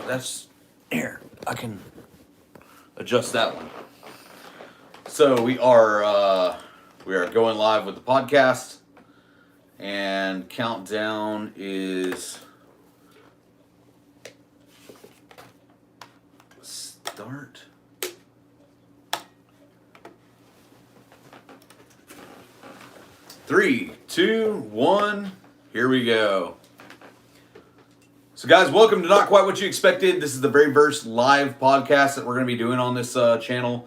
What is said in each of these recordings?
that's here. I can adjust that one. So we are going live with the podcast, and countdown is start. 3, 2, 1. Here we go. So, guys, welcome to Not Quite What You Expected. This is the very first live podcast that we're going to be doing on this channel.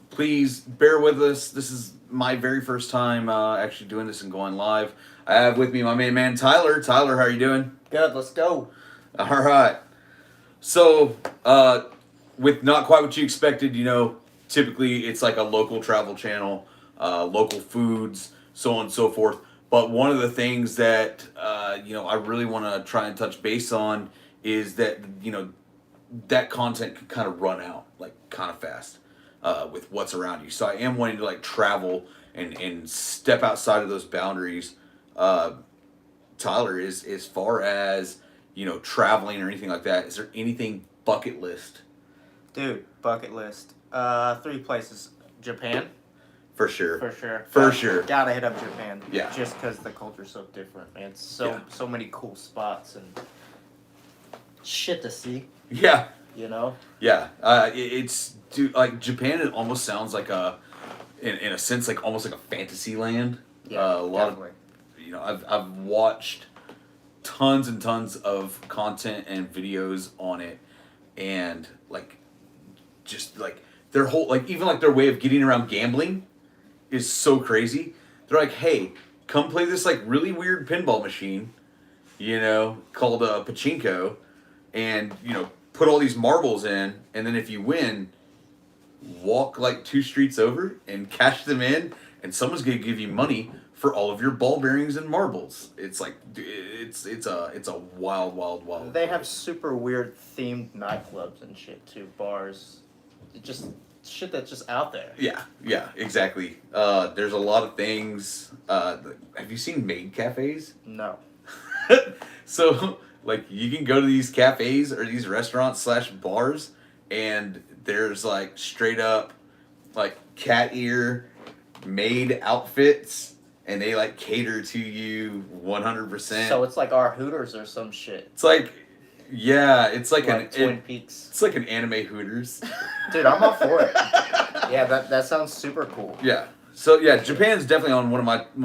Please bear with us. This is my very first time actually doing this and going live. I have with me my main man, Tyler. Tyler, how are you doing? Good, let's go. All right. So, with Not Quite What You Expected, typically it's like a local travel channel, local foods, so on and so forth. But one of the things that, I really want to try and touch base on is that, that content can kind of run out, like, kind of fast with what's around you. So I am wanting to, like, travel and step outside of those boundaries. Tyler, as far as, traveling or anything like that, is there anything bucket list? Dude, bucket list. 3 places. Japan. For sure. For sure. Gotta hit up Japan. Yeah. Just because the culture's so different, man. So many cool spots and shit to see. Yeah. Yeah. It's dude, like Japan. It almost sounds like in a sense, like almost like a fantasy land. Yeah. A lot definitely. of, I've watched tons and tons of content and videos on it, and like, just like their whole even like their way of getting around gambling is so crazy. They're like, hey, come play this like really weird pinball machine, called pachinko, and put all these marbles in, and then if you win, walk like 2 streets over and cash them in, and someone's gonna give you money for all of your ball bearings and marbles. It's like it's a wild. They have super weird themed nightclubs and shit too, bars. Just shit that's just out there. Yeah, exactly. There's a lot of things. Have you seen maid cafes? No. So, like, you can go to these cafes or these restaurants / bars, and there's, like, straight up, like, cat ear maid outfits, and they, like, cater to you 100%. So it's like our Hooters or some shit. It's like, yeah, it's like Twin Peaks. It's like an anime Hooters. Dude, I'm all for it. Yeah, that sounds super cool. Yeah. So yeah, Japan's definitely on one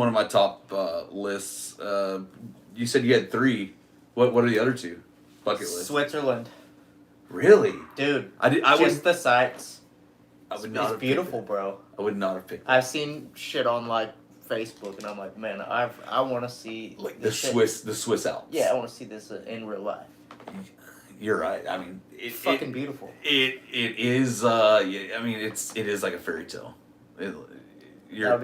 of my top lists. You said you had 3. What are the other 2 bucket lists? Switzerland. Really? Dude, I just the sights. I would not It's have beautiful, picked bro. I would not have picked I've seen shit on like Facebook, and I'm like, man, I want to see like this shit. the Swiss Alps. Yeah, I want to see this in real life. You're right. I mean, It's fucking beautiful. It is. Yeah, I mean, it is like a fairy tale. That'd be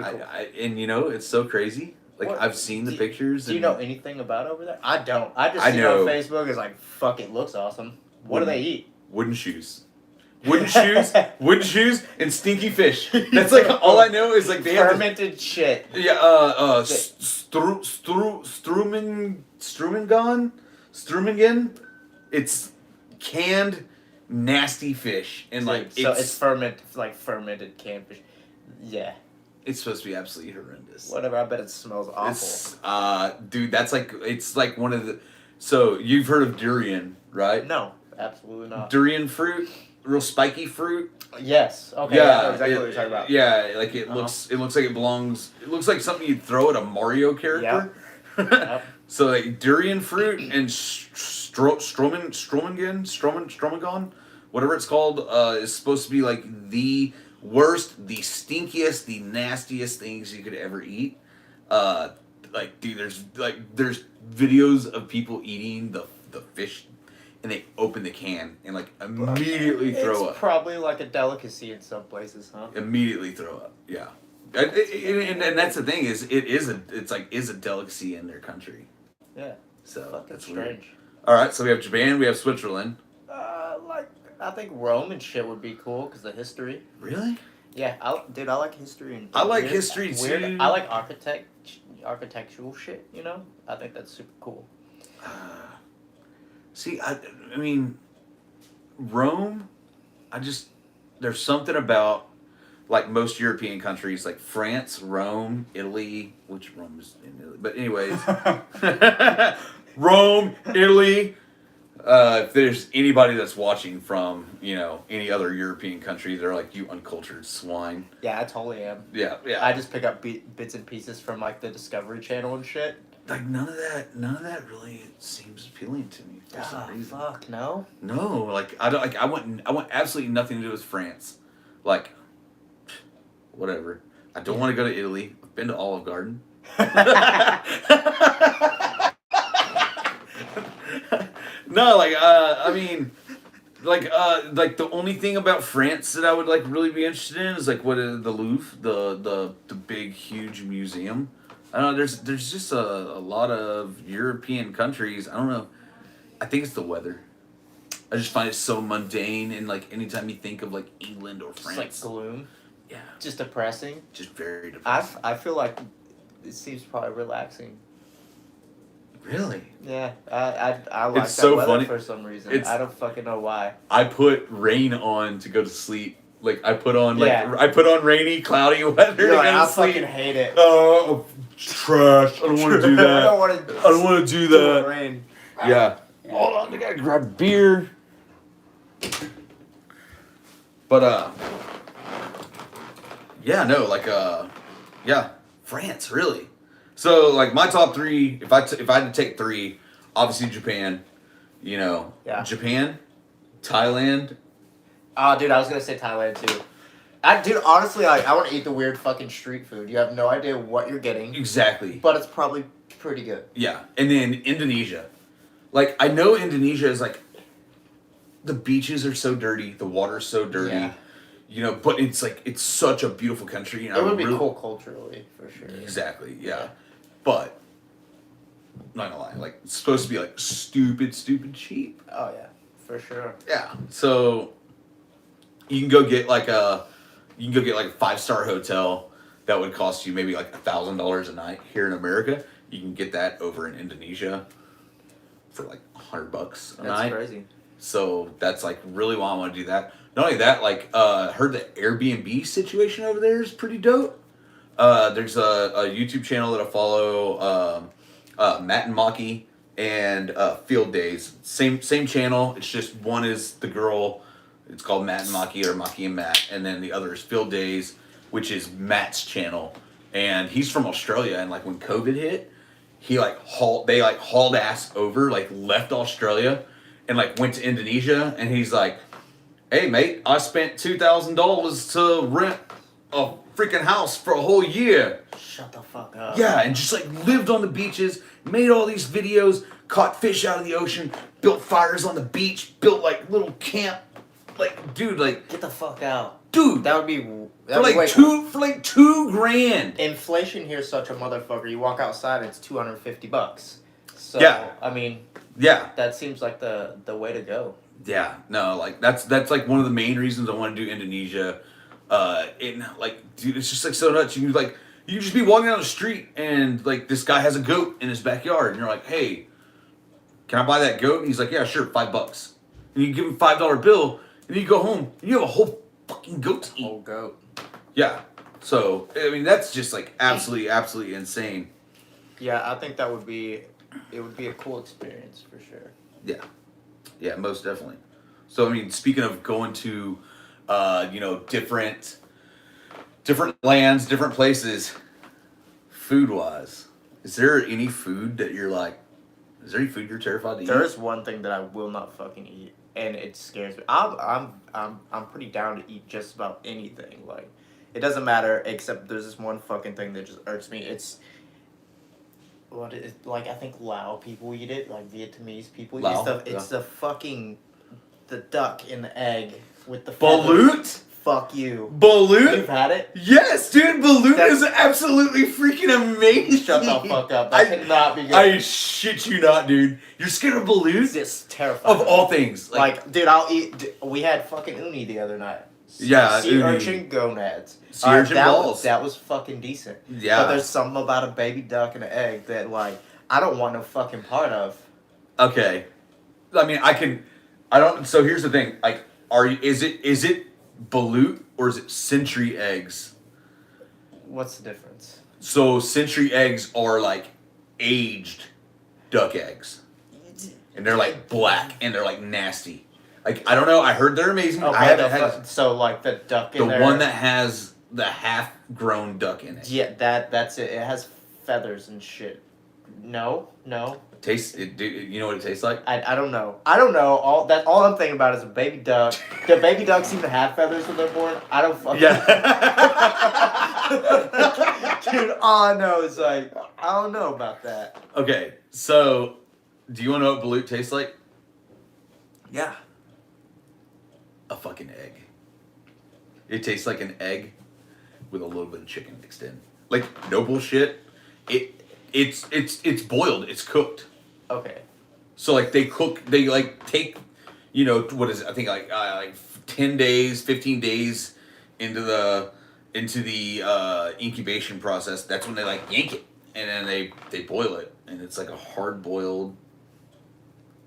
cool. And it's so crazy. Like, What- I've seen the pictures. Do you know anything about over there? I don't. I just I see it know. on Facebook. It's like, fuck, it looks awesome. What do they eat? Wooden shoes. Wooden shoes, and stinky fish. That's like all I know is like they have Fermented shit. Yeah, Strumengen. It's canned, nasty fish, and like So it's fermented canned fish. Yeah. it's supposed to be absolutely horrendous. Whatever. I bet it smells awful. It's dude, it's like one of the. So you've heard of durian, right? No, absolutely not. Durian fruit, real spiky fruit. Yes. Okay. I know exactly what you're talking about. Yeah, like it looks like it belongs. It looks like something you'd throw at a Mario character. Yep. So like durian fruit and Stromengon, whatever it's called, is supposed to be like the worst, the stinkiest, the nastiest things you could ever eat. Like, dude, there's videos of people eating the fish, and they open the can and like immediately throw up. It's probably like a delicacy in some places, huh? Immediately throw up. Yeah. And that's the thing is it's a delicacy in their country. Yeah. So Fucking that's strange. weird. All right, so we have Japan, we have Switzerland. I think Rome and shit would be cool because the history. Really? Yeah, I like history and. I like weird- history weird- too. I like architectural shit. I think that's super cool. See, I mean, Rome. There's something about like most European countries, like France, Rome, Italy, which Rome is in Italy, but anyways, Rome, Italy. If there's anybody that's watching from any other European country, they're like, you uncultured swine. Yeah, I totally am. Yeah, yeah. I just pick up bits and pieces from like the Discovery Channel and shit. Like none of that really seems appealing to me for some reason. Fuck no. No, like I don't like I want absolutely nothing to do with France. Like whatever. I don't want to go to Italy. I've been to Olive Garden. No, like I mean like the only thing about France that I would like really be interested in is like what is the Louvre, the big huge museum. I don't know. There's just a lot of European countries. I don't know. I think it's the weather. I just find it so mundane, and like anytime you think of like England or France, Just like gloom. Yeah. Just depressing. Just very depressing. I feel like it seems probably relaxing. Really? Yeah, I like It's that so weather funny. for some reason. I don't fucking know why. I put rain on to go to sleep. Like I put on Yeah. I put on rainy, cloudy weather to You're go like, to I sleep. fucking hate it. Oh, trash! I don't want to do that. I don't want to. I don't want to do that. Rain. Yeah. Hold on, I gotta grab beer. But yeah, no, like yeah, France, really. So like my top three, if I had to take three, obviously Japan, Yeah. Japan, Thailand. Oh, dude, I was gonna say Thailand too. Dude, honestly, I want to eat the weird fucking street food. You have no idea what you're getting, Exactly. but it's probably pretty good. Yeah, and then Indonesia. Like I know Indonesia is like, the beaches are so dirty, the water's so dirty, Yeah. But it's like it's such a beautiful country. And It I would be really- cool culturally, for sure. Exactly, yeah. But not gonna lie, like it's supposed to be like stupid cheap. Oh yeah, for sure. Yeah. So you can go get like a 5-star hotel that would cost you maybe like $1,000 a night here in America. You can get that over in Indonesia for like $100 a That's night. crazy. So that's like really why I want to do that. Not only that, like heard the Airbnb situation over there is pretty dope. There's a YouTube channel that I follow, Matt and Maki and Field Days. Same channel. It's just one is the girl. It's called Matt and Maki or Maki and Matt, and then the other is Field Days, which is Matt's channel. And he's from Australia, and like when COVID hit, they hauled ass over, like left Australia, and like went to Indonesia, and he's like, "Hey mate, I spent $2,000 to rent a freaking house for a whole year." Shut the fuck up. Yeah, and just like lived on the beaches, made all these videos, caught fish out of the ocean, built fires on the beach, built like little camp. Like, dude, like, Get the fuck out. dude, That would be for like $2,000. Inflation here is such a motherfucker. You walk outside, it's $250. So Yeah. I mean, Yeah, that seems like the way to go. yeah, no, like that's like one of the main reasons I want to do Indonesia. Like, dude, it's just like so nuts. You just be walking down the street and like this guy has a goat in his backyard, and you're like, "Hey, can I buy that goat?" And he's like, "Yeah, sure, $5." And you give him $5 bill, and you go home and you have a whole fucking goat to eat. Whole goat. Yeah. So I mean, that's just like absolutely insane. Yeah, I think it would be a cool experience for sure. Yeah. Yeah, most definitely. So I mean, speaking of going to, different lands, different places, food wise, is there any food that you're like? Is there any food you're terrified to eat? There is one thing that I will not fucking eat, and it scares me. I'm pretty down to eat just about anything. Like, it doesn't matter except there's this one fucking thing that just irks me. It's what is like I think Lao people eat it, like Vietnamese people eat Lao, stuff. yeah. It's the duck in the egg with the Balut? Fuck you. Balut? You've had it? Yes, dude. Balut That's- is absolutely freaking amazing. Shut the fuck up. That cannot be good. I shit you not, dude. You're scared of Balut? It's terrifying. Of all things, Like, dude, I'll eat. We had fucking uni the other night. Yeah, sea uni. urchin gonads. Sea urchin balls. That was fucking decent. Yeah. But there's something about a baby duck and an egg that, like, I don't want no fucking part of. Okay. I mean, I don't. So here's the thing. Like, is it balut or is it century eggs? What's the difference? So century eggs are like aged duck eggs, and they're like black and they're like nasty. Like I don't know. I heard they're amazing. Okay, I haven't had so like the duck in the there. one that has the half grown duck in it. Yeah, that's it. It has feathers and shit. No. Tastes it. You know what it tastes like? I don't know. All I'm thinking about is a baby duck. Do baby ducks even have feathers when they're born? I don't fucking. Yeah. Dude, all I know is like I don't know about that. Okay, so do you want to know what balut tastes like? Yeah. A fucking egg. It tastes like an egg with a little bit of chicken mixed in. Like no bullshit. It's boiled. It's cooked. Okay. So like they like take, what is it? I think like 10 days, 15 days into the incubation process. That's when they like yank it and then they boil it and it's like a hard boiled.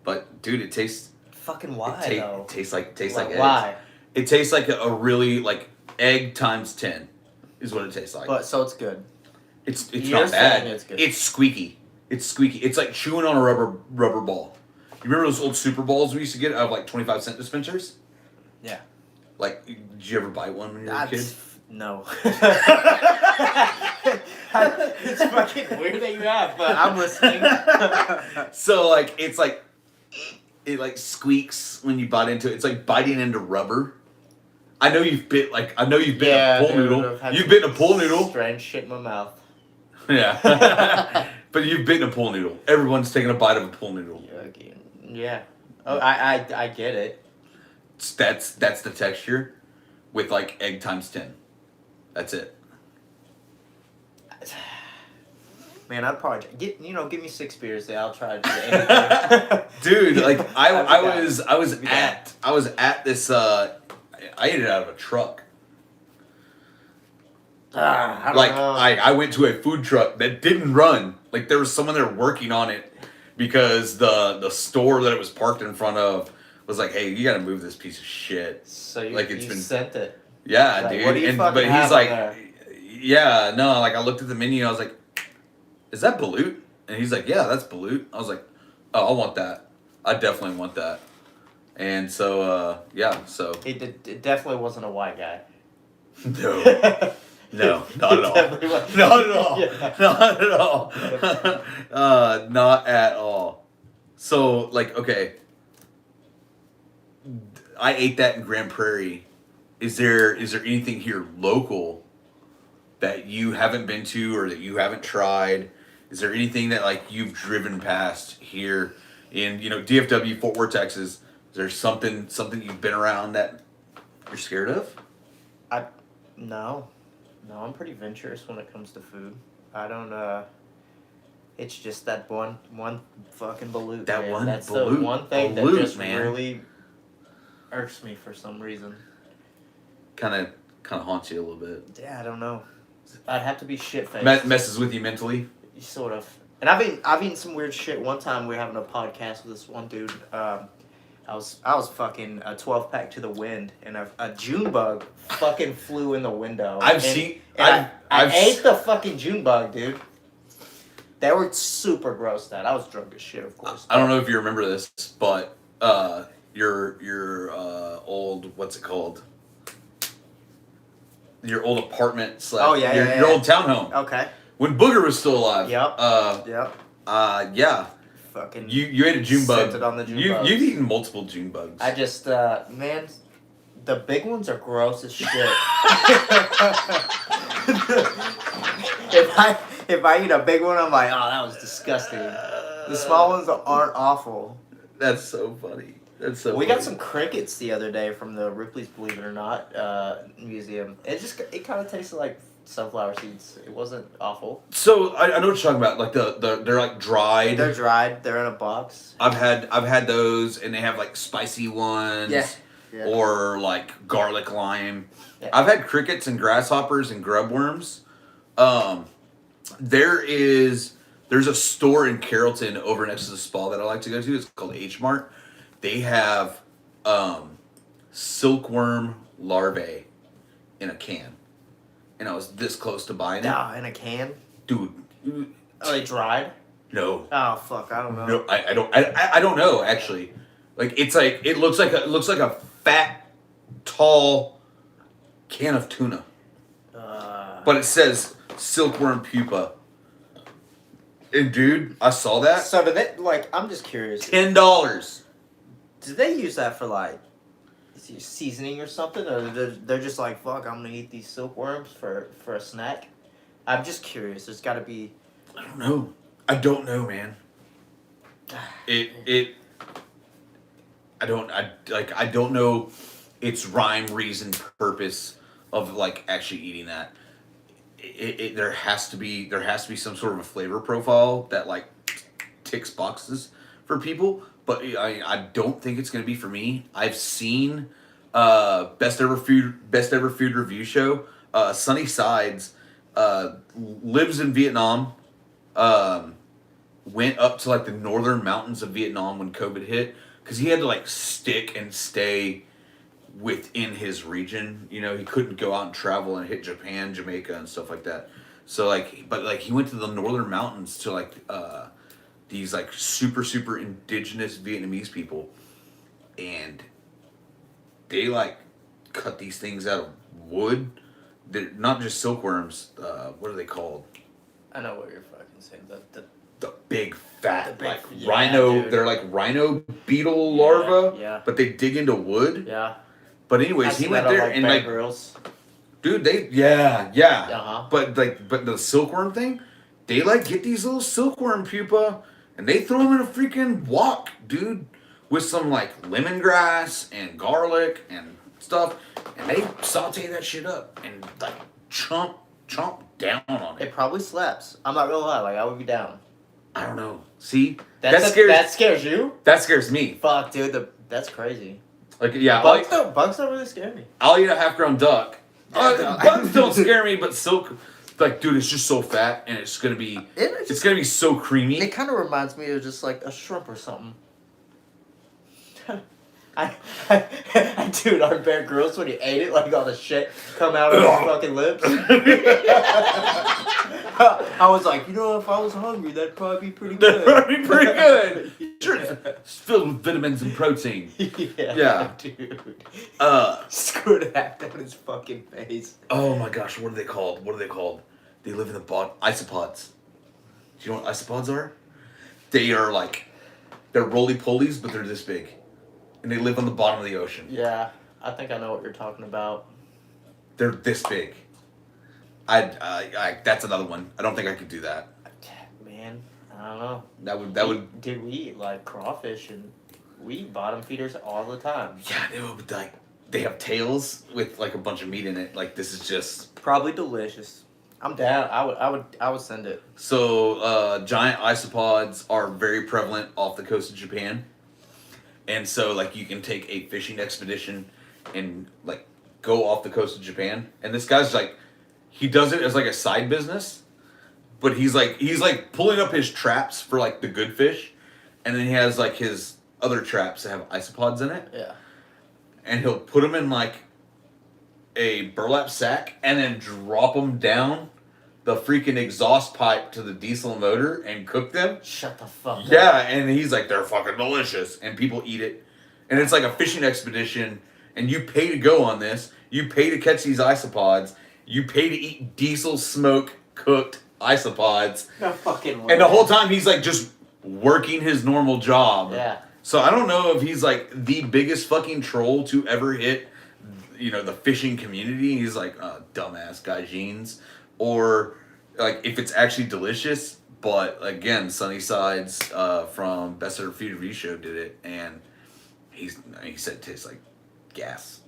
But dude, it tastes. Fucking why though? It tastes like eggs. Why? It tastes like a really like egg times 10 is what it tastes like. But so it's good. It's You're not bad. saying it's good. It's squeaky. It's squeaky. It's like chewing on a rubber ball. You remember those old Super Balls we used to get out of like 25-cent dispensers? Yeah. Like, did you ever buy one when you were a kid? No. It's fucking weird that you have, but I'm listening. So like it's like it like squeaks when you bite into it. It's like biting into rubber. I know you've bit a pool noodle. You've bitten a pool noodle. Strange shit in my mouth. Yeah. But you've bitten a pool noodle. Everyone's taken a bite of a pool noodle. Yeah. Oh, I get it. That's the texture with like egg times 10. That's it. Man, I'd probably give me 6 beers. There, I'll try to do anything. Dude, like I was Yeah. at this I ate it out of a truck. I don't Like know. I went to a food truck that didn't run. Like there was someone there working on it because the store that it was parked in front of was like, "Hey, you got to move this piece of shit." So you, like it's you been sent it. Yeah, Like, dude. what do you fucking but have he's on like, there? yeah, no. Like I looked at the menu, and I was like, "Is that balut?" And he's like, "Yeah, that's balut." I was like, "Oh, I want that. I definitely want that." And so, yeah, so It definitely wasn't a white guy. no, no, not at all, Definitely wasn't. not at all, Yeah. not at all, not at all. So, like, okay, I ate that in Grand Prairie. Is there anything here local that you haven't been to or that you haven't tried? Is there anything that like you've driven past here in DFW, Fort Worth, Texas? Is there something you've been around that you're scared of? No, I'm pretty venturous when it comes to food. I don't. It's just that one fucking balut. That man. one That's balut. the one thing Balut, that just man. really irks me for some reason. Kind of haunts you a little bit. Yeah, I don't know. I'd have to be shit faced. Messes with you mentally. Sort of. And I've eaten some weird shit. One time we were having a podcast with this one dude. I was fucking a 12-pack to the wind, and a June bug fucking flew in the window. I ate the fucking June bug, dude. They were super grossed out. I was drunk as shit, of course. I don't know if you remember this, but your old, what's it called? Your old apartment slash your old townhome. Okay. When Booger was still alive. Yep. Yeah. Fucking. You ate a June bug. Sent it on the June bugs. You've eaten multiple June bugs. I just man, the big ones are gross as shit. If I eat a big one, I'm like, oh, that was disgusting. The small ones aren't awful. That's so funny. We got some crickets the other day from the Ripley's Believe It or Not museum. It kind of tasted like sunflower seeds. It wasn't awful. So I know what you're talking about. Like they're like dried. They're dried. They're in a box. I've had those, and they have like spicy ones. Yeah. Or like garlic lime. Yeah. I've had crickets and grasshoppers and grub worms. There's a store in Carrollton over next to the spa that I like to go to. It's called H Mart, they have silkworm larvae in a can, and I was this close to buying it. Nah, in a can. Dude, Are they dried? no, Oh fuck, I don't know. no, I don't know actually. Like it looks like a fat, tall can of tuna, but it says silkworm pupa. And dude, I saw that. So do they, like, I'm just curious. $10. Do they use that for like seasoning or something, or they're just like, fuck, I'm gonna eat these silkworms for a snack? I'm just curious. There's got to be. I don't know, man. I don't know its rhyme, reason, purpose of like actually eating that. There has to be some sort of a flavor profile that like ticks boxes for people, but I don't think it's gonna be for me. I've seen best ever food review show. Sunny Sides lives in Vietnam. Went up to like the northern mountains of Vietnam when COVID hit because he had to like stick and stay within his region. You know, he couldn't go out and travel and hit Japan, Jamaica, and stuff like that. So like, but like he went to the northern mountains to like these like super indigenous Vietnamese people, and they like cut these things out of wood. They're not just silkworms. What are they called? I know what you're fucking saying. The big fat big- like yeah, rhino. dude. They're like rhino beetle larvae. Yeah. But they dig into wood. Yeah. But anyways, he went there and Bear like, Grylls. dude, they Uh-huh. But the silkworm thing, they like get these little silkworm pupa and they throw them in a freaking wok, dude, with some like lemongrass and garlic and stuff, and they saute that shit up and like chomp down on it. It probably slaps. I'm not gonna lie. Like, I would be down. I don't know. See, That scares you? That scares me. Fuck, dude. That's crazy. Like, yeah, Bugs don't really scare me. I'll eat a half-grown duck. Yeah, Bugs don't scare me, but silk, like, dude, it's just so fat, and it's gonna be so creamy. It kind of reminds me of just like a shrimp or something. Dude, our Bear Grylls, when he ate it, like all the shit come out of his fucking lips. I was like, you know, if I was hungry, that'd probably be pretty good. That'd be pretty good. Sure, it's filled with vitamins and protein. Yeah, dude. Squirt that down his fucking face. Oh my gosh, what are they called? They live in the bottom. Isopods. Do you know what isopods are? They are like, they're roly-polies, but they're this big. And they live on the bottom of the ocean. Yeah, I think I know what you're talking about. They're this big. That's another one. I don't think I could do that. Man, I don't know. That would. Dude, we eat like crawfish and we eat bottom feeders all the time. Yeah, but like they have tails with like a bunch of meat in it. Like this is just probably delicious. I'm down. I would send it. So giant isopods are very prevalent off the coast of Japan. And so, like, you can take a fishing expedition and, like, go off the coast of Japan. And this guy's, like, he does it as, like, a side business. But he's pulling up his traps for, like, the good fish. And then he has, like, his other traps that have isopods in it. Yeah. And he'll put them in, like, a burlap sack and then drop them down the freaking exhaust pipe to the diesel motor and cook them. Shut the fuck up. Yeah, and he's like, they're fucking delicious. And people eat it. And it's like a fishing expedition. And you pay to go on this. You pay to catch these isopods. You pay to eat diesel smoke cooked isopods. No fucking way. And the whole time he's like just working his normal job. Yeah. So I don't know if he's like the biggest fucking troll to ever hit, you know, the fishing community. He's like, dumbass guy jeans. Or like if it's actually delicious, but again, Sunny Sides from Best Ever Food Review Show did it, and he said it tastes like gas.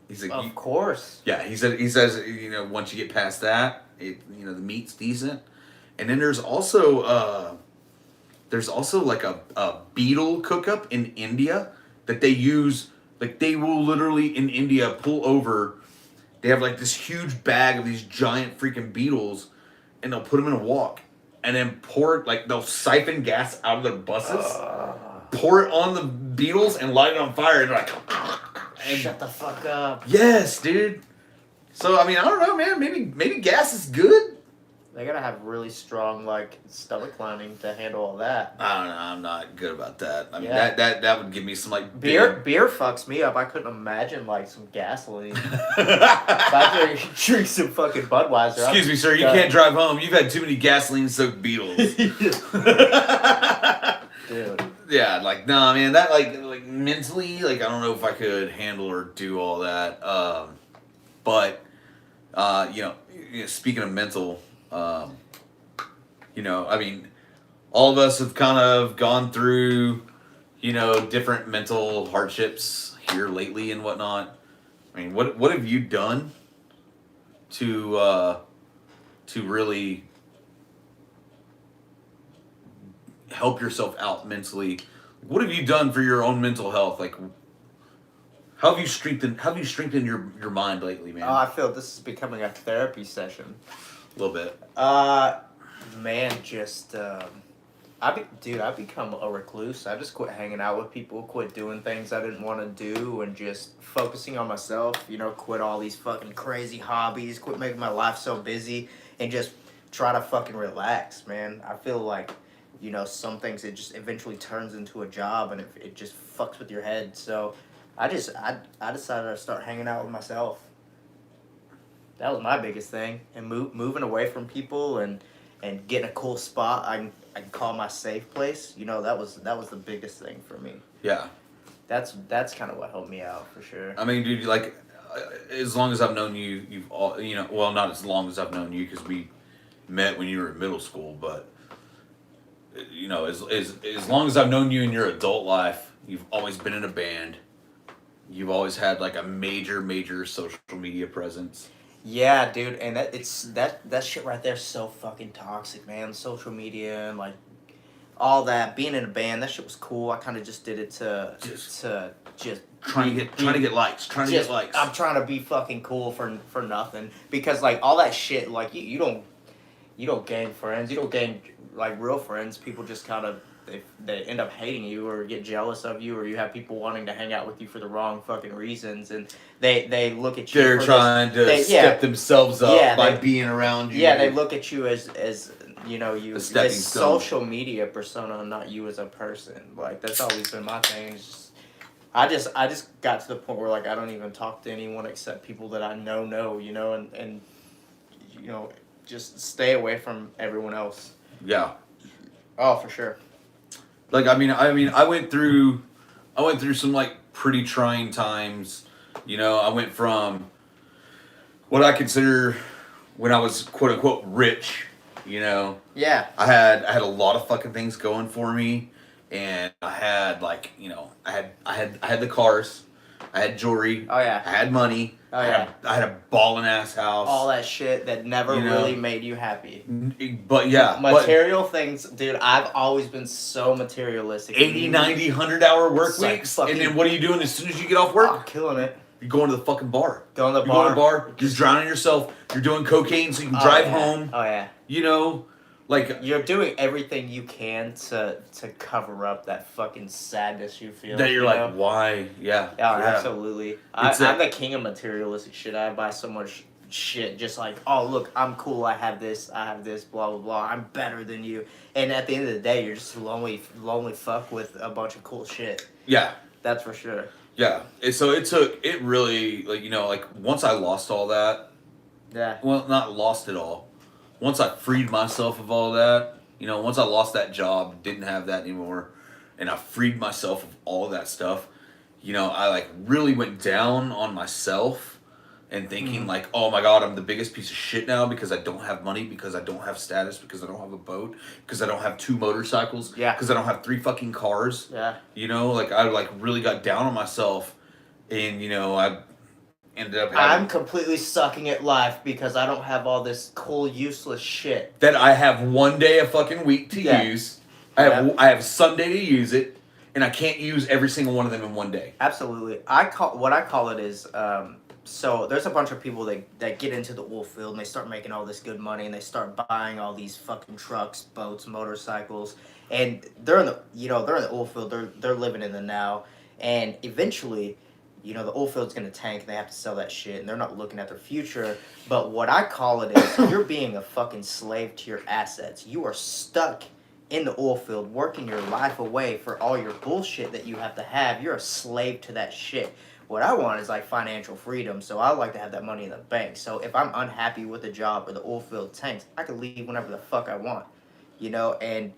He's like, of course. Yeah, he says you know once you get past that, the meat's decent, and then there's also like a beetle cook-up in India that they use. Like they will literally in India pull over. They have like this huge bag of these giant freaking beetles, and they'll put them in a wok, and then pour it, like they'll siphon gas out of their buses, pour it on beetles and light it on fire and like. And Shut the fuck up. yes, dude. So I mean, I don't know, man. Maybe gas is good. They gotta have really strong like stomach lining to handle all that. I don't know. I'm not good about that. I mean, Yeah. that would give me some like Beer fucks me up. I couldn't imagine like some gasoline. big- If I drink some fucking Budweiser. Excuse me, sir. You done. can't drive home. You've had too many gasoline-soaked beetles. Dude. Yeah, like nah, man. That like mentally, like I don't know if I could handle or do all that. But speaking of mental, I mean, all of us have kind of gone through, different mental hardships here lately and whatnot. I mean, what have you done to really help yourself out mentally? What have you done for your own mental health? Like, how have you strengthened your mind lately, man? Oh, I feel this is becoming a therapy session. A little bit. Man, just I've become a recluse. I just quit hanging out with people, quit doing things I didn't want to do, and just focusing on myself. Quit all these fucking crazy hobbies, quit making my life so busy, and just try to fucking relax, man. I feel like, some things it just eventually turns into a job, and it just fucks with your head. So, I decided to start hanging out with myself. That was my biggest thing, and moving away from people and getting a cool spot I can call my safe place. That was the biggest thing for me. Yeah. That's kind of what helped me out for sure. I mean, dude, like, as long as I've known you, you've all, well, not as long as I've known you because we met when you were in middle school, but, as long as I've known you in your adult life, you've always been in a band. You've always had, like, a major social media presence. Yeah, dude, and that shit right there is so fucking toxic, man. Social media and like all that. Being in a band, that shit was cool. I kind of just did it to just Trying to get likes. I'm trying to be fucking cool for nothing because like all that shit, like you don't gain friends. You don't gain like real friends. People just kind of they end up hating you or get jealous of you, or you have people wanting to hang out with you for the wrong fucking reasons, and they look at you. They're trying to step themselves up by being around you. Yeah, they look at you as you a stepping as stone. social media persona, not you as a person. Like that's always been my thing. It's just, I just got to the point where like I don't even talk to anyone except people that I know, and just stay away from everyone else. Yeah. Oh, for sure. Like I mean, I went through some like pretty trying times. I went from what I consider when I was quote unquote rich. Yeah. I had a lot of fucking things going for me, and I had like I had the cars, I had jewelry. Oh yeah. I had money. Oh yeah. I had a ballin' ass house. All that shit that never really made you happy. But yeah. Material things, dude, I've always been so materialistic. 80, 90, 100-hour work It's like weeks. fucking- And then what are you doing as soon as you get off work? I'm killing it. You're going to the fucking bar. Going to the You're going to the bar. You're drowning yourself. You're doing cocaine so you can drive home. Oh yeah. Like You're doing everything you can to cover up that fucking sadness you feel. that. You're like, why? Yeah. Yeah, absolutely. I'm that- the king of materialistic shit. I buy so much shit just like, oh look, I'm cool. I have this, blah blah blah. I'm better than you. And at the end of the day, you're just a lonely fuck with a bunch of cool shit. Yeah. That's for sure. Yeah. So it really like once I lost all that. Yeah. Well, not lost it all. Once I freed myself of all that, once I lost that job, didn't have that anymore, and I freed myself of all of that stuff, I like really went down on myself and thinking like, oh my God, I'm the biggest piece of shit now because I don't have money, because I don't have status, because I don't have a boat, because I don't have 2 motorcycles, Yeah. because I don't have 3 fucking cars. Yeah. Like I like really got down on myself, and I ended up I'm having completely sucking at life because I don't have all this cool, useless shit. that I have one day a fucking week to use. I have Sunday to use it, and I can't use every single one of them in one day. Absolutely. What I call it is so there's a bunch of people that get into the oil field and they start making all this good money and they start buying all these fucking trucks, boats, motorcycles, and they're in the they're in the oil field. They're living in the now, and eventually, the oil field's gonna tank and they have to sell that shit and they're not looking at their future. But what I call it is you're being a fucking slave to your assets. You are stuck in the oil field working your life away for all your bullshit that you have to have. You're a slave to that shit. What I want is like financial freedom, so I like to have that money in the bank. So if I'm unhappy with the job or the oil field tanks, I can leave whenever the fuck I want, and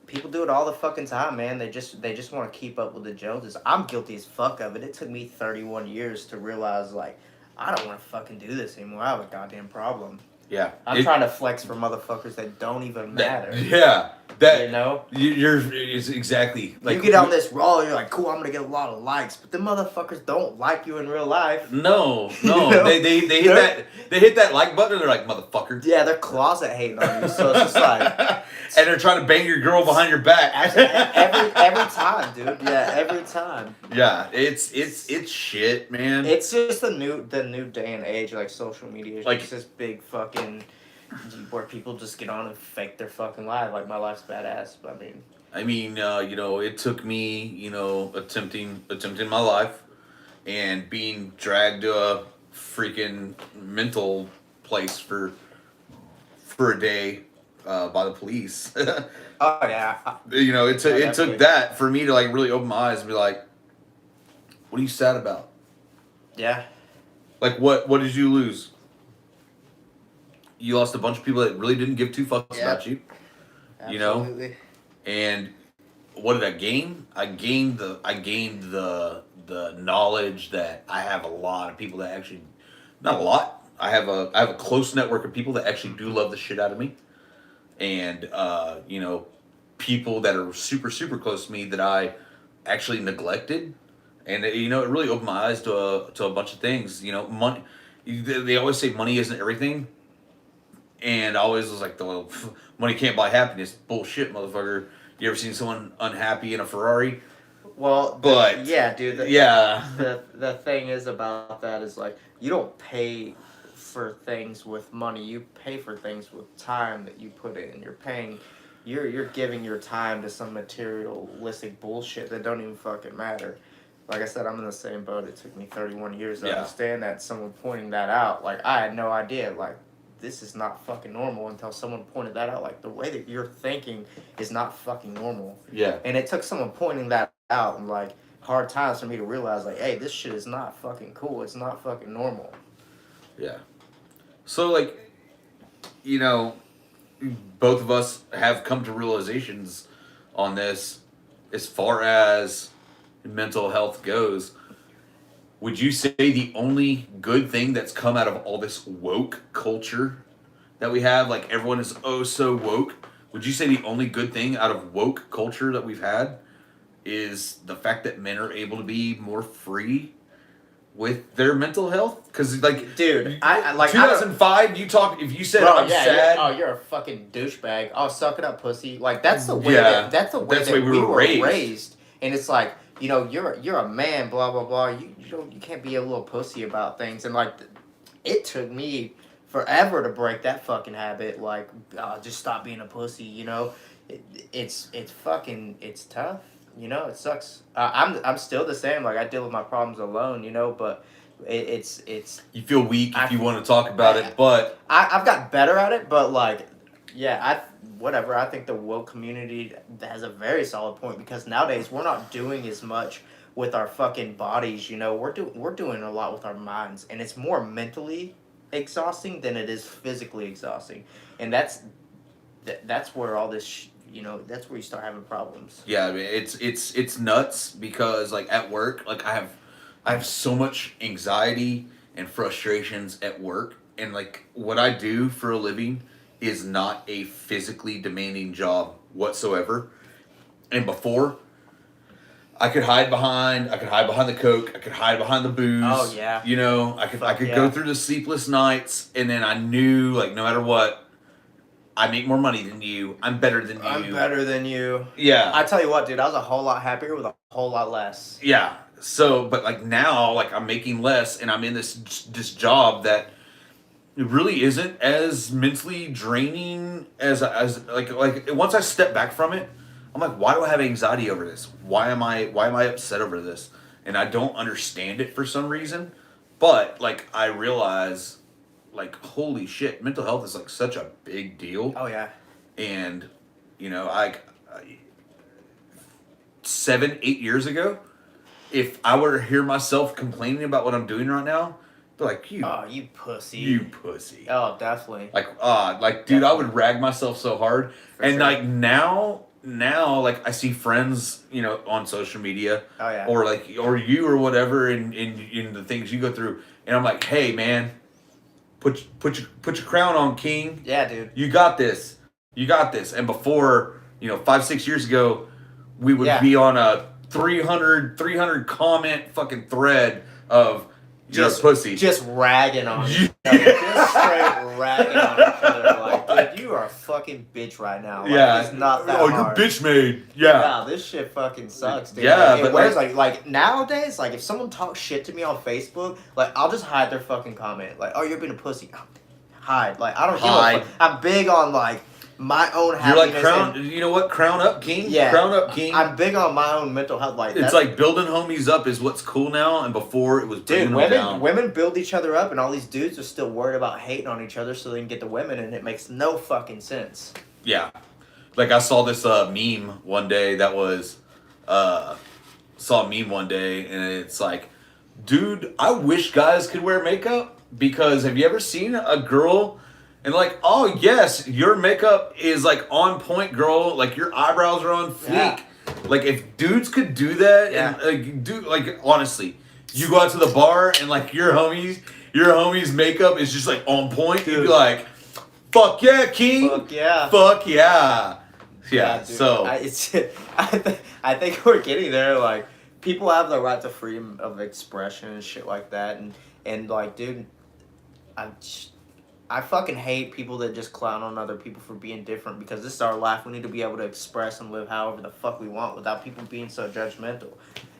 people do it all the fucking time, man. They just want to keep up with the Joneses. I'm guilty as fuck of it. It took me 31 years to realize, like, I don't want to fucking do this anymore. I have a goddamn problem. Yeah. I'm trying to flex for motherfuckers that don't even matter. You're it's exactly like you get on this roll, you're like, cool, I'm gonna get a lot of likes, but the motherfuckers don't like you in real life. No, they hit that like button and they're like, motherfucker. Yeah, they're closet hating on you, so it's just like, and they're trying to bang your girl behind your back. every time, dude. Yeah, every time. Yeah, it's shit, man. It's just the new day and age, like social media is like just this big fucking where people just get on and fake their fucking life. Like, my life's badass. I mean, it took me, attempting my life and being dragged to a freaking mental place for a day by the police. Oh yeah. It took that for me to like really open my eyes and be like, what are you sad about? Yeah. Like, what did you lose? You lost a bunch of people that really didn't give two fucks about you. Absolutely. And what did I gain? I gained the knowledge that I have a lot of people that actually, not a lot. I have a close network of people that actually do love the shit out of me, and people that are super super close to me that I actually neglected, and it really opened my eyes to a bunch of things. Money. They always say money isn't everything. And I always was like, well, money can't buy happiness. Bullshit, motherfucker. You ever seen someone unhappy in a Ferrari? Well, but yeah, dude. The thing is about that is like, you don't pay for things with money. You pay for things with time that you put in. You're giving your time to some materialistic bullshit that don't even fucking matter. Like I said, I'm in the same boat. It took me 31 years to understand that. Someone pointing that out, like, I had no idea. Like, this is not fucking normal until someone pointed that out. Like, the way that you're thinking is not fucking normal. Yeah. And it took someone pointing that out and, like, hard times for me to realize, like, hey, this shit is not fucking cool. It's not fucking normal. Yeah. So, like, both of us have come to realizations on this as far as mental health goes. Would you say the only good thing that's come out of all this woke culture that we have, like everyone is oh so woke, would you say the only good thing out of woke culture that we've had is the fact that men are able to be more free with their mental health? Because, like, dude, I like 2005. You talk if you said I'm sad. You're a fucking douchebag. Oh, suck it up, pussy. Like, that's the way that's the way we were raised. And it's like, you're a man, blah blah blah. You can't be a little pussy about things. And like, it took me forever to break that fucking habit. Like, just stop being a pussy. It's tough. It sucks. I'm still the same. Like, I deal with my problems alone. But it's. You feel weak if you want to talk about it, but I've got better at it. But like, yeah, whatever. I think the woke community has a very solid point, because nowadays we're not doing as much with our fucking bodies. We're doing a lot with our minds, and it's more mentally exhausting than it is physically exhausting, and that's where all this. That's where you start having problems. Yeah, I mean, it's nuts, because like at work, like I have so much anxiety and frustrations at work, and like what I do for a living is not a physically demanding job whatsoever. And before, I could hide behind the coke, I could hide behind the booze. Oh yeah. I could go through the sleepless nights, and then I knew, like, no matter what, I make more money than you. I'm better than you. I'm better than you. Yeah. I tell you what, dude, I was a whole lot happier with a whole lot less. Yeah. so, but like now, like I'm making less, and I'm in this job that it really isn't as mentally draining as like once I step back from it, I'm like, why do I have anxiety over this? Why am I upset over this? And I don't understand it for some reason. But like I realize, like holy shit, mental health is like such a big deal. Oh yeah. And you know, I 7, 8 years ago, if I were to hear myself complaining about what I'm doing right now, be like, Oh, you pussy. you pussy. Oh, definitely. Like, dude, I would rag myself so hard. For And sure. like now, like I see friends, you know, on social media, Oh yeah. or you or whatever, in the things you go through, and I'm like, hey man, put your crown on, King. Yeah, dude. You got this. You got this. And before, you know, 5-6 years ago, we would be on a 300 comment fucking thread of you're a pussy. Just ragging on each Yeah. other. Just straight ragging on each other. Like, dude, you are a fucking bitch right now. Like, Yeah. It's not that Oh, hard. you're bitch made. Yeah. Wow, this shit fucking sucks, dude. Yeah, Like, but it wears like nowadays, like if someone talks shit to me on Facebook, like I'll just hide their fucking comment. Like, oh, you're being a pussy. Hide. Like I don't give Hide. a fuck. I'm big on like my own You're happiness. like crown. and You know what? Crown up, King. Yeah. Crown up, King. I'm big on my own mental health. Like It's that's, like building homies up is what's cool now, and before it was bringing dude, them down. women build each other up, and all these dudes are still worried about hating on each other so they can get the women, and it makes no fucking sense. Yeah, like I saw this meme one day that was, saw a meme one day, and it's like, dude, I wish guys could wear makeup, because have you ever seen a girl and like, oh yes, your makeup is like on point, girl, like your eyebrows are on fleek. Yeah. Like if dudes could do that, Yeah. and like honestly, you go out to the bar and like your homie's makeup is just like on point, you'd be Dude. like, fuck yeah, King. Fuck yeah. Fuck yeah. Yeah, dude. so I think we're getting there. Like people have the right to freedom of expression and shit like that, and like, dude, I fucking hate people that just clown on other people for being different, because this is our life. We need to be able to express and live however the fuck we want without people being so judgmental.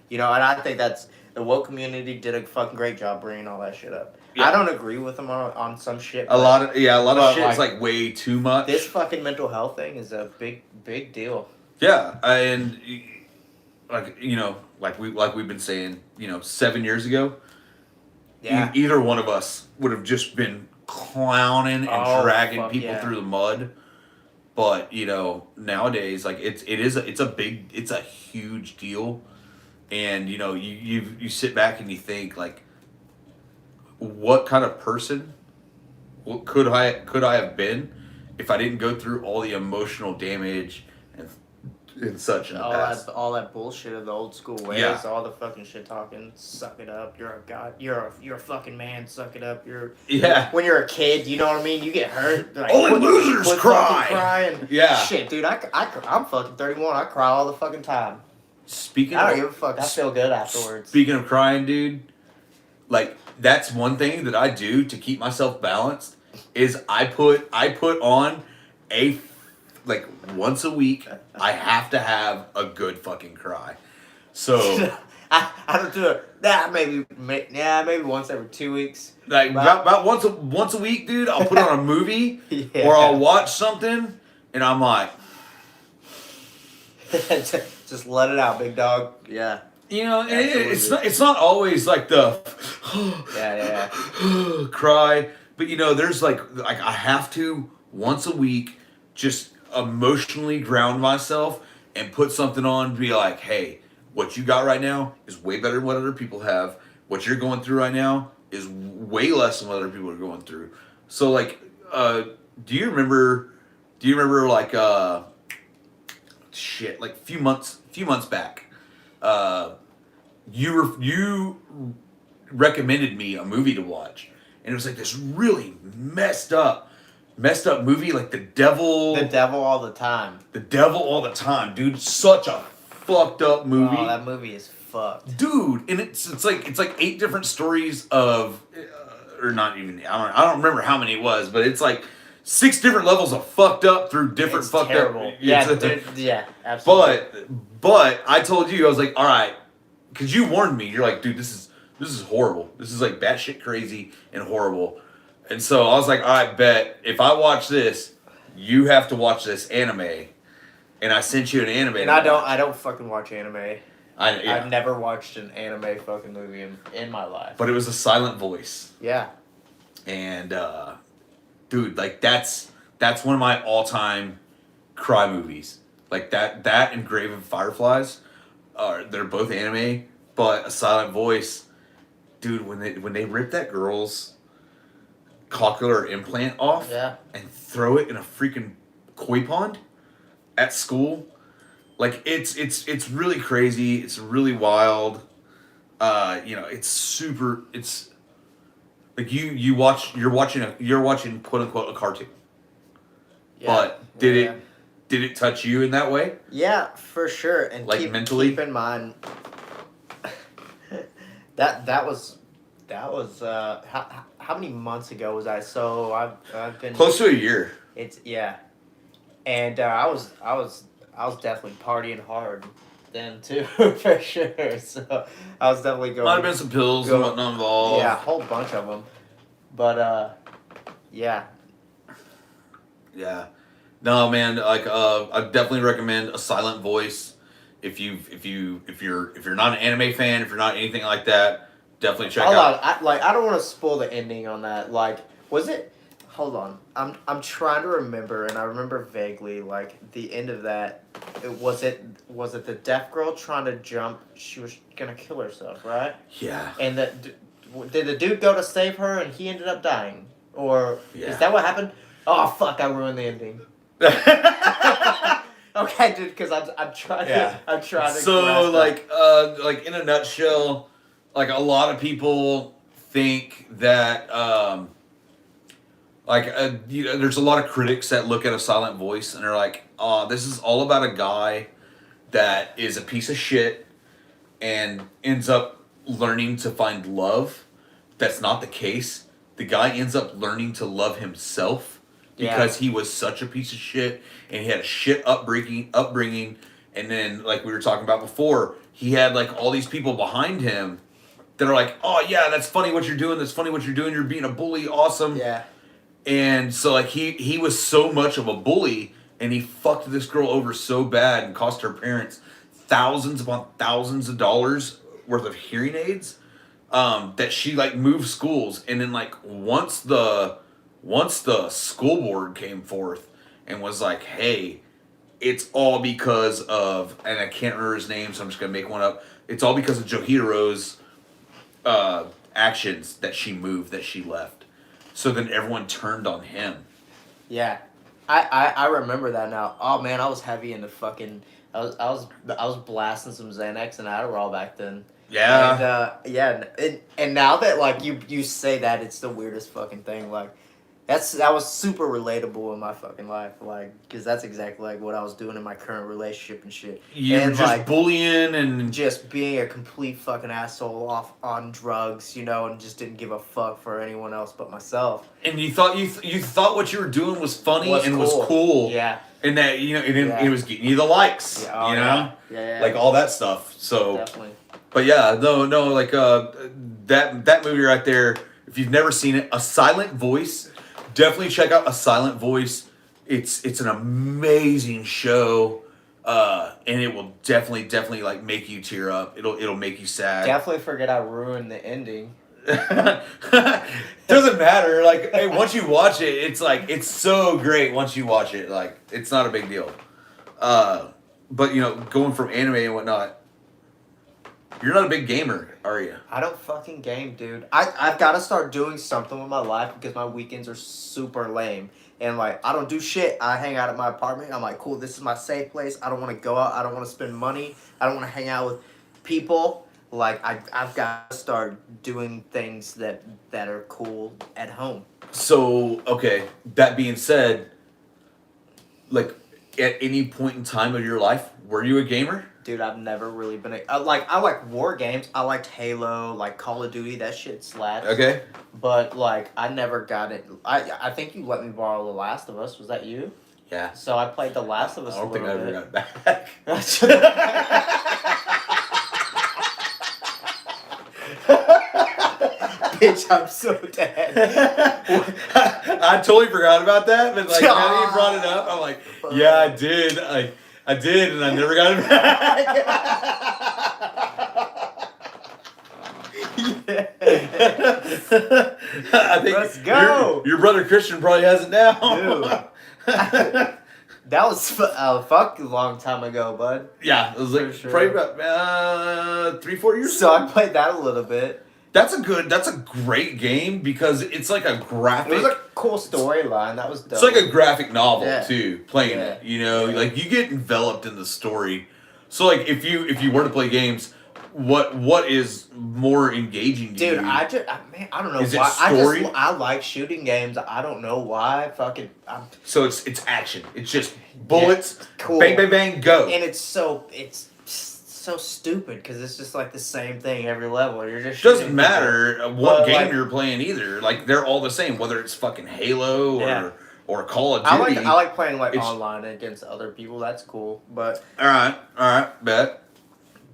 You know, and I think that's the woke community did a fucking great job bringing all that shit up. Yeah. I don't agree with them on some shit. a lot of but, shit is like way too much. This fucking mental health thing is a big deal. Yeah, and like you know, like we've been saying, you know, 7 years ago, Yeah. either one of us would have just been clowning and Oh, dragging fuck people yeah. through the mud. But you know, nowadays, like it's a huge deal, and you know, you sit back and you think like, what kind of person what could I have been if I didn't go through all the emotional damage and such in the past? All that bullshit of the old school ways, Yeah. all the fucking shit talking, suck it up, you're a god, you're a fucking man, suck it up, Yeah. When you're a kid, you know what I mean, you get hurt, like, Only losers quit cry. fucking crying. Yeah. Shit, dude, I'm fucking 31, I cry all the fucking time. Speaking I don't of give a fuck, I feel good afterwards. Speaking of crying, dude, like that's one thing that I do to keep myself balanced is I put on like once a week I have to have a good fucking cry. So I don't do it, maybe once every 2 weeks. like about once a week, dude, I'll put on a movie Yeah. or I'll watch something and I'm like, Just let it out, big dog. Yeah. you know, Absolutely. it's not always like the Yeah. cry, but you know, there's like I have to once a week just emotionally ground myself and put something on to be like, hey, what you got right now is way better than what other people have. What you're going through right now is way less than what other people are going through. So like, do you remember like shit, like a few months back, you recommended me a movie to watch, and it was like this really messed up movie, like the devil The devil all the time. all the time, dude. Such a fucked up movie. Oh, that movie is fucked. Dude, and it's like 8 different stories of, or not even, I don't remember how many it was, but it's like 6 different levels of fucked up through different It's fucked terrible. up. Yeah, It's- dude, yeah, absolutely. but I told you, I was like, all right, because you warned me. You're like, dude, this is horrible. This is like batshit crazy and horrible. And so I was like, all right, bet if I watch this, you have to watch this anime. And I sent you an anime. And I don't fucking watch anime. Yeah. I've never watched an anime fucking movie in my life. But it was a silent voice. Yeah. And dude, like that's one of my all-time cry movies. Like that and Grave of Fireflies they're both anime, but a silent voice. Dude, when they rip that girl's cochlear implant off and throw it in a freaking koi pond at school, like it's really crazy, it's really wild. It's super, it's like you're watching quote unquote a cartoon. Yeah. But did it touch you in that way? Yeah, for sure. And like mentally? Keep in mind that was how many months ago was I? So I've been close to a year. It's and I was definitely partying hard then too for sure. So I was definitely going. Might have been some pills and whatnot involved. Yeah, a whole bunch of them, but yeah. Yeah, no man. Like I definitely recommend A Silent Voice. If you're not an anime fan, if you're not anything like that, definitely check out. I don't want to spoil the ending on that. Like, was it? Hold on, I'm trying to remember, and I remember vaguely. Like the end of that, was it the deaf girl trying to jump? She was gonna kill herself, right? Yeah. And did the dude go to save her, and he ended up dying, or is that what happened? Oh fuck! I ruined the ending. Okay, dude, because I'm trying to. I'm trying to. So like in a nutshell, like a lot of people think that there's a lot of critics that look at A Silent Voice and they're like, oh, this is all about a guy that is a piece of shit and ends up learning to find love. That's not the case. The guy ends up learning to love himself because he was such a piece of shit and he had a shit upbringing, and then like we were talking about before, he had like all these people behind him that are like, oh yeah, that's funny what you're doing, you're being a bully, awesome. Yeah. And so like he was so much of a bully and he fucked this girl over so bad and cost her parents thousands upon thousands of dollars worth of hearing aids, that she like moved schools. And then like once the school board came forth and was like, hey, it's all because of, and I can't remember his name, so I'm just gonna make one up. It's all because of Johiro's actions that she moved, that she left. So then everyone turned on him. Yeah, I remember that now. Oh man, I was heavy into fucking. I was blasting some Xanax and Adderall back then. Yeah. And and now that like you say that, it's the weirdest fucking thing. Like that was super relatable in my fucking life. Like because that's exactly like what I was doing in my current relationship and shit. You were and just like, bullying and just being a complete fucking asshole off on drugs, and just didn't give a fuck for anyone else but myself. And you thought you thought what you were doing was funny was cool. Yeah. And that it was getting you the likes. Yeah. Yeah. Like all that stuff. So definitely. But yeah, no, like that movie right there. If you've never seen it, A Silent Voice, definitely check out A Silent Voice. It's an amazing show, and it will definitely like make you tear up. It'll make you sad. Definitely forget I ruined the ending. Doesn't matter. Like hey, once you watch it, it's like it's so great. Once you watch it, like it's not a big deal. But going from anime and whatnot. You're not a big gamer, are you? I don't fucking game, dude. I've got to start doing something with my life because my weekends are super lame. And, like, I don't do shit. I hang out at my apartment. I'm like, cool, this is my safe place. I don't want to go out. I don't want to spend money. I don't want to hang out with people. Like, I've got to start doing things that are cool at home. So, okay, that being said, like, at any point in time of your life, were you a gamer? Dude, I've never really been I like war games. I liked Halo, like Call of Duty. That shit slaps. Okay. But like, I never got it. I think you let me borrow The Last of Us. Was that you? Yeah. So I played The Last of Us. I don't think I ever got it back. bitch, I'm so dead. I totally forgot about that, but like now that you brought it up, I'm like, yeah, I did. I did, and I never got it back. I think Let's go. Your brother Christian probably has it now. Dude. That was a fuck long time ago, bud. Yeah, it was like For sure. probably about 3-4 years So ago. I played that a little bit. That's a great game because it's like a graphic. It was a cool storyline. That was dope. It's like a graphic novel Yeah. too. Playing Yeah. it, you know, Yeah. like you get enveloped in the story. So like if you were to play games, what is more engaging to Dude, you? I don't know Is it why. story? I like shooting games. I don't know why. Fucking, So it's action. It's just bullets, cool. bang bang bang, go. and it's so stupid because it's just like the same thing every level. You're just Doesn't shooting matter people. what But, game like, you're playing either. Like they're all the same, whether it's fucking Halo Yeah. or Call of Duty. I like playing like It's- online against other people. That's cool. But All right, bet.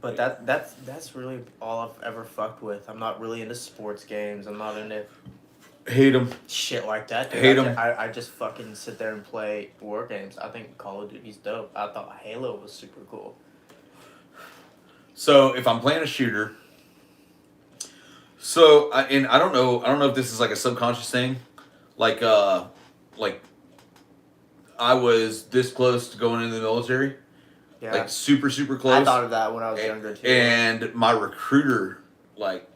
that's really all I've ever fucked with. I'm not really into sports games. I'm not into Hate them. shit like that. Dude. Hate 'em. I just fucking sit there and play war games. I think Call of Duty's dope. I thought Halo was super cool. So if I'm playing a shooter, and I don't know if this is like a subconscious thing, like I was this close to going into the military, Yeah. like super close. I thought of that when I was younger too. And my recruiter like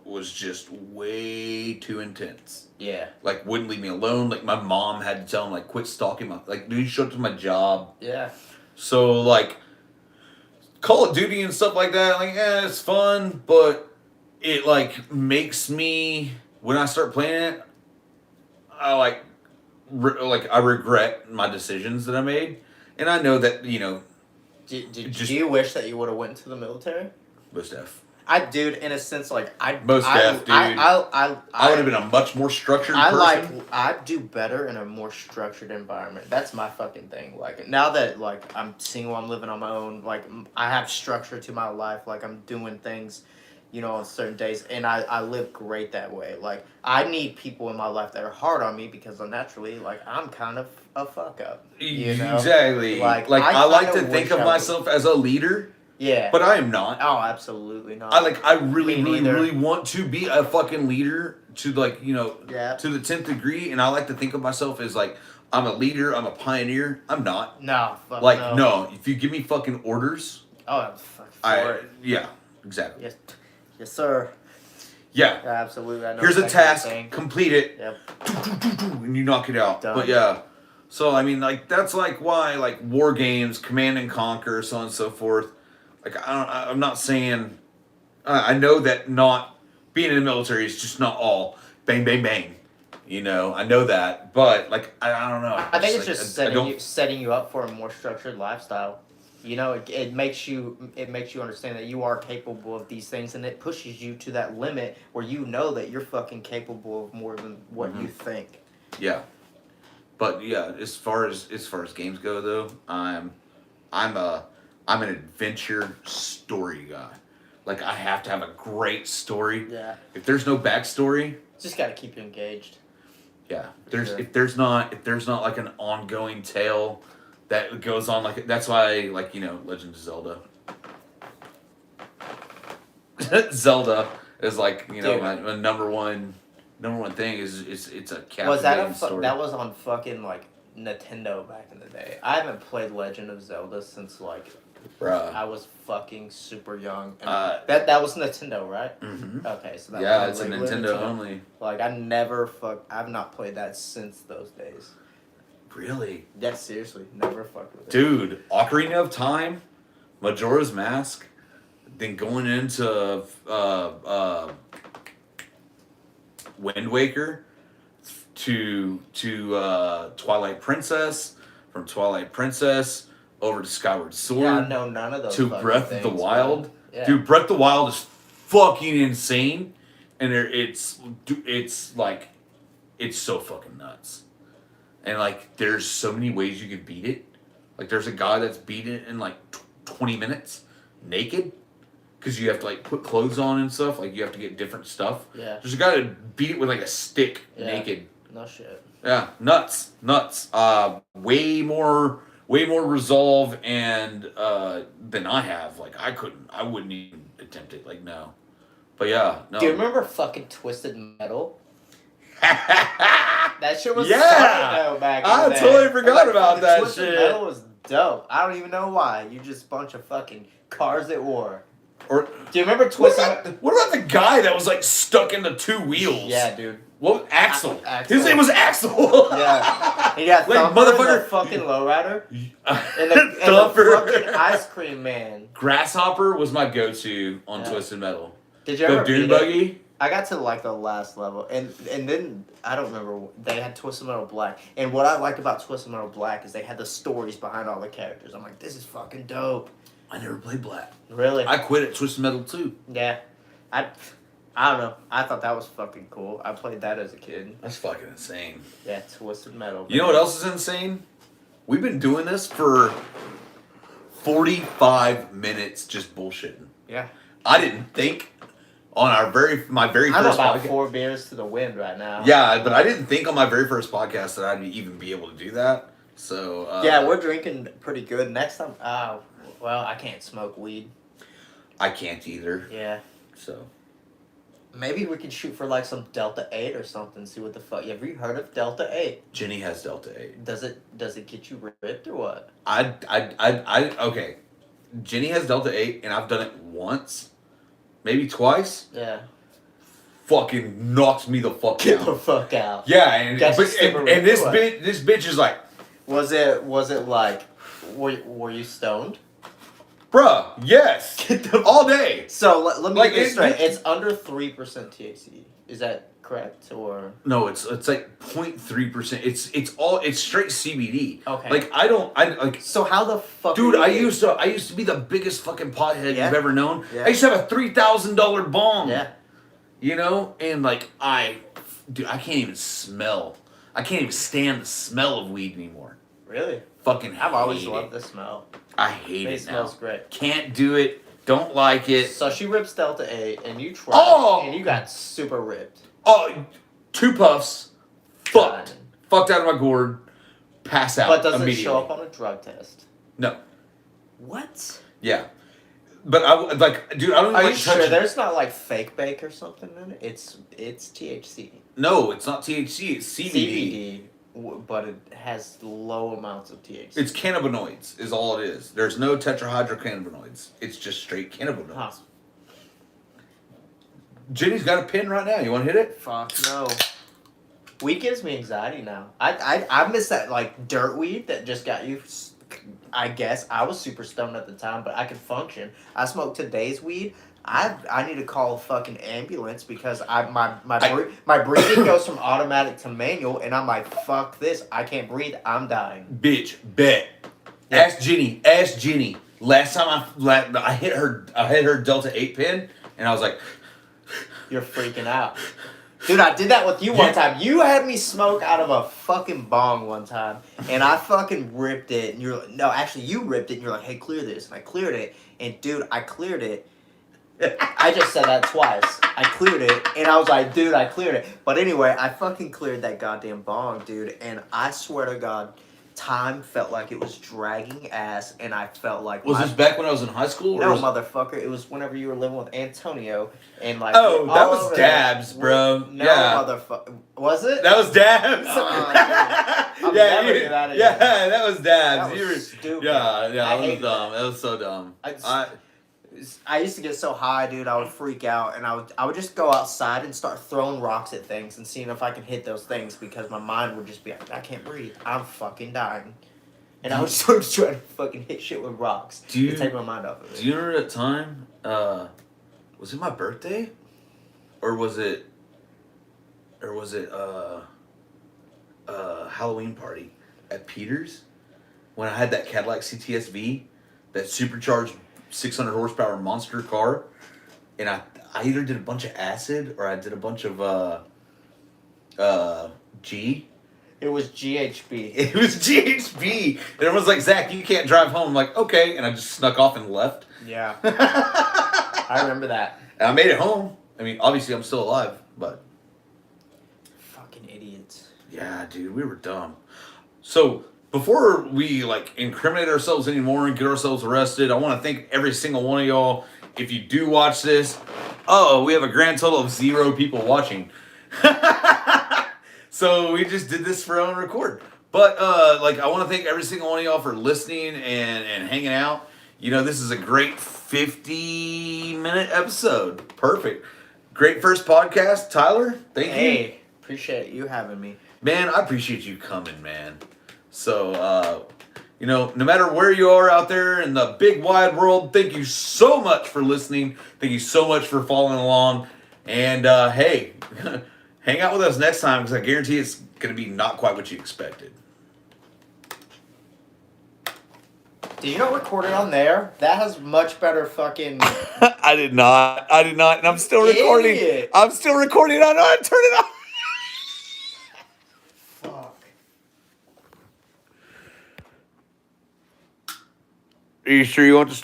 was just way too intense. Yeah. Like wouldn't leave me alone. Like my mom had to tell him like quit stalking my like dude show up to my job. Yeah. So like Call of Duty and stuff like that, like it's fun, but it like makes me when I start playing it, I like I regret my decisions that I made, and I know that Do Just- you wish that you would have went to the military? most F. Dude, in a sense, like Most def, dude. I I would have been a much more structured person. I do better in a more structured environment. That's my fucking thing. Like now that like I'm single, I'm living on my own. Like I have structure to my life. Like I'm doing things, on certain days, and I live great that way. Like I need people in my life that are hard on me because naturally, like I'm kind of a fuck up. You know? Exactly. Like, Like I like kinda to think wish of I myself as a leader, Yeah. but I am not. Oh, absolutely not. I really, Me really, neither. really want to be a fucking leader to Yeah. to the 10th degree, and I like to think of myself as like I'm a leader, I'm a pioneer. I'm not. No. Fuck Like no. no, if you give me fucking orders, Oh, I'm fucking for it. yeah, exactly. Yes. Yes, sir. Yeah. Absolutely. I know Here's a exactly what you're task, saying. complete it, Yep. and you knock it out. Done. But yeah. So I mean, like that's like why like war games, Command and Conquer, so on and so forth. Like I'm not saying. I know that not being in the military is just not all bang bang bang. I know that, but like I don't know. I think it's like, just I don't- setting you up for a more structured lifestyle. It makes you understand that you are capable of these things, and it pushes you to that limit where you know that you're fucking capable of more than what you think. Yeah, but yeah, as far as games go though, I'm an adventure story guy. Like I have to have a great story. Yeah. If there's no backstory, Just got to keep you engaged. yeah. Sure. If there's not like an ongoing tale that goes on, like that's why like Legend of Zelda. Zelda is like Dude. my number one thing is it's a captivating Was that story. that was on fucking like Nintendo back in the day? I haven't played Legend of Zelda since like Bruh. I was fucking super young. And that was Nintendo, right? Mm-hmm. Okay, so that Yeah, was it's a regular Nintendo only. Like I've not played that since those days. Really? Yeah, seriously, never fucked with it. Dude, Ocarina of Time, Majora's Mask, then going into Wind Waker to Twilight Princess, from Twilight Princess over to Skyward Sword Yeah, I know none of those. to fucking Breath of things, the Wild. Yeah. Dude, Breath of the Wild is fucking insane, and it's like it's so fucking nuts. And like, there's so many ways you could beat it. Like, there's a guy that's beat it in like 20 minutes, naked. because you have to like put clothes on and stuff. Like you have to get different stuff. Yeah. There's a guy that beat it with like a stick naked. No shit. Yeah, nuts. Way more resolve and than I have. Like I wouldn't even attempt it. Like no, but yeah, no. Do you remember fucking Twisted Metal? That shit was funny though back in the day. I totally forgot about that Twisted shit. Metal was dope. I don't even know why. You just bunch of fucking cars at war. Or do you remember Twisted Metal? What about the guy that was like stuck into two wheels? Yeah, dude. What Axel? Axel. His name was Axel. Yeah. He got like Thumper, motherfucker. the fucking lowrider, and the fucking ice cream man. Grasshopper was my go-to on Twisted Metal. Did you ever the Dune beat Buggy? it? I got to like the last level, and then I don't remember, they had Twisted Metal Black, and what I liked about Twisted Metal Black is they had the stories behind all the characters. I'm like, this is fucking dope. I never played Black. Really? I quit at Twisted Metal too. Yeah, I don't know. I thought that was fucking cool. I played that as a kid. That's fucking insane. Yeah, Twisted Metal. You know what else is insane? We've been doing this for 45 minutes just bullshitting. Yeah. I didn't think on my very I'm first about podcast. 4 beers to the wind right now. Yeah, but I didn't think on my very first podcast that I'd even be able to do that. So yeah, we're drinking pretty good. Next time, well, I can't smoke weed. I can't either. Yeah. So maybe we could shoot for like some Delta 8 or something. See what the fuck. Have you heard of Delta 8? Jenny has Delta 8. Does it get you ripped or what? Okay. Jenny has Delta 8, and I've done it once, maybe twice. Yeah. Fucking knocks me the fuck Get out. the fuck out. Yeah, and this what? bitch is like, Was it like, were you stoned? bruh, yes, all day. So let me Like, get this it- straight. It's under 3% THC. Is that correct or? No, it's like 0.3%. It's straight CBD. Okay. Like I So how the fuck? dude, are I you- used to be the biggest fucking pothead Yeah. you've ever known. Yeah. I used to have a $3,000 bong. Yeah. You know, and like dude, I can't even smell. I can't even stand the smell of weed anymore. Really? Fucking I've always hate loved it. the smell. I hate It it now. smells great. Can't do it. Don't like it. So she rips Delta 8 and you tried Oh! and you got super ripped. Oh, 2 puffs. Fucked. Fine. Fucked out of my gourd. Pass out. But does it immediately. show up on a drug test? No. What? Yeah. But I like, dude. I don't even Are like you sure touching- there's not like fake bake or something in it? It's THC. No, it's not THC. It's CBD. CBD, but it has low amounts of THC. It's cannabinoids. Is all it is. There's no tetrahydrocannabinoids. It's just straight cannabinoids. Huh. Jenny's got a pin right now. You want to hit it? Fuck no. Weed gives me anxiety now. I miss that like dirt weed that just got you. I guess I was super stoned at the time, but I could function. I smoked today's weed. I need to call a fucking ambulance because my breathing goes from automatic to manual, and I'm like, fuck this. I can't breathe. I'm dying. Bitch, bet. Yeah. Ask Jenny. Last time I hit her Delta 8 pin, and I was like, You're freaking out. Dude, I did that with you one time. You had me smoke out of a fucking bong one time, and I fucking ripped it. And you're like, no, actually, you ripped it, and you're like, hey, clear this. And I cleared it, and dude, I cleared it. I just said that twice. I cleared it, and I was like, dude, I cleared it. But anyway, I fucking cleared that goddamn bong, dude, and I swear to God, time felt like it was dragging ass, and I felt like was this back when I was in high school? no, was... motherfucker. It was whenever you were living with Antonio and like. Oh, that all was over Dabs, there. bro. No, Yeah. motherfucker. Was it? That was Dabs. I'll never do that again. Yeah, that was Dabs. That You was were stupid. Yeah, I that was hated dumb. That was so dumb. I used to get so high, dude. I would freak out, and I would just go outside and start throwing rocks at things and seeing if I can hit those things because my mind would just be like, I can't breathe. I'm fucking dying. And I was sort of trying to fucking hit shit with rocks to take my mind off of it. Do you remember that time? Was it my birthday, or was it Halloween party at Peters when I had that Cadillac CTS-V, that supercharged 600 horsepower monster car, and I either did a bunch of acid or I did a bunch of G. It was GHB. It was GHB, and everyone's like, Zach, you can't drive home. I'm like, okay, and I just snuck off and left. Yeah. I remember that. And I made it home. I mean, obviously I'm still alive, but Fucking idiots. yeah, dude, we were dumb. So before we like incriminate ourselves anymore and get ourselves arrested, I want to thank every single one of y'all. If you do watch this, we have a grand total of 0 people watching. So we just did this for our own record. But I want to thank every single one of y'all for listening and hanging out. You know, this is a great 50-minute episode. Perfect. Great first podcast, Tyler. Thank you. Hey, appreciate you having me. Man, I appreciate you coming, man. So, no matter where you are out there in the big wide world, thank you so much for listening. Thank you so much for following along. And, hey, hang out with us next time because I guarantee it's going to be not quite what you expected. Did you not record it on there? That has much better fucking... I did not. And I'm still recording. Idiot. I'm still recording. I know how to turn it off. Fuck. Are you sure you want to